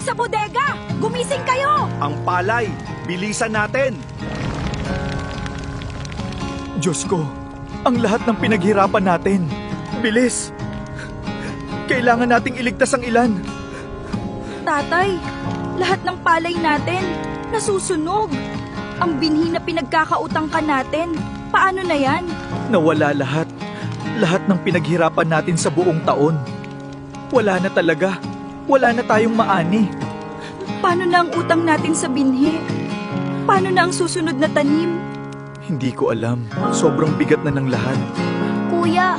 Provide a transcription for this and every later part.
sa bodega! Gumising kayo! Ang palay! Bilisan natin! Diyos ko, ang lahat ng pinaghirapan natin. Bilis! Kailangan nating iligtas ang ilan. Tatay, lahat ng palay natin nasusunog. Ang binhi na pinagkakautang ka natin, paano na yan? Nawala lahat. Lahat ng pinaghirapan natin sa buong taon. Wala na talaga. Wala na tayong maani. Paano na ang utang natin sa binhi? Paano na ang susunod na tanim? Hindi ko alam. Sobrang bigat na ng lahat. Kuya,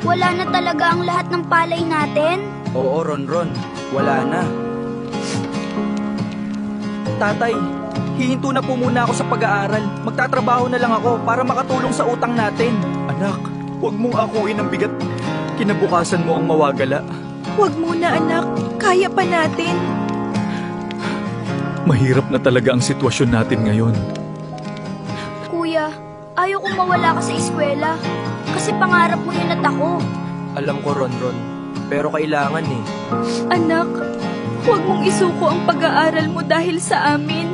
wala na talaga ang lahat ng palay natin? Oo, Ronron. Wala na. Tatay, hihinto na po muna ako sa pag-aaral. Magtatrabaho na lang ako para makatulong sa utang natin. Anak, huwag mong akuin ang bigat. Kinabukasan mo ang mawagala. Huwag muna anak, kaya pa natin. Mahirap na talaga ang sitwasyon natin ngayon. Kuya, ayaw kong mawala ka sa eskwela. Kasi pangarap mo yun at ako. Alam ko, Ronron. Pero kailangan eh. Anak, huwag mong isuko ang pag-aaral mo dahil sa amin.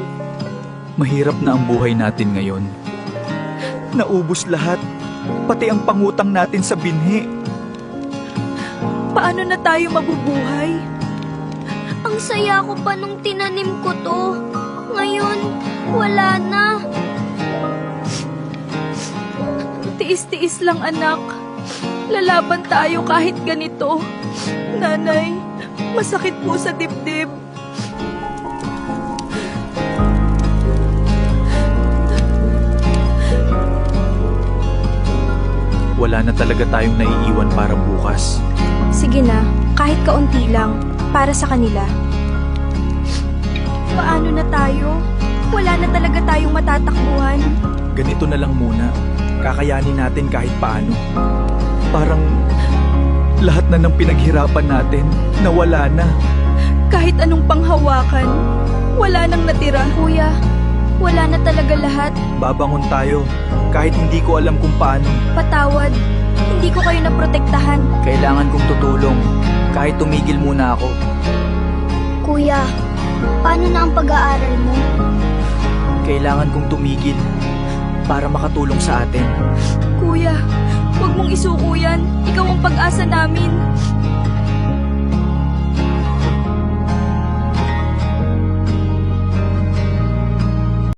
Mahirap na ang buhay natin ngayon. Naubos lahat, pati ang pangutang natin sa binhi. Paano na tayo mabubuhay? Ang saya ko pa nung tinanim ko to. Ngayon, wala na. Tiis-tiis lang anak. Lalaban tayo kahit ganito. Nanay, masakit po sa dibdib. Wala na talaga tayong naiiwan para bukas. Sige na, kahit kaunti lang, para sa kanila. Paano na tayo? Wala na talaga tayong matatakbuhan. Ganito na lang muna. Kakayanin natin kahit paano. Parang lahat na ng pinaghirapan natin, nawala na. Kahit anong panghawakan, wala nang natira. Kuya, wala na talaga lahat. Babangon tayo, kahit hindi ko alam kung paano. Patawad, hindi ko kayo naprotektahan. Kailangan kong tutulong. Kahit tumigil muna ako. Kuya, paano na ang pag-aaral mo? Kailangan kong tumigil para makatulong sa atin. Kuya, huwag mong isuko yan. Ikaw ang pag-asa namin.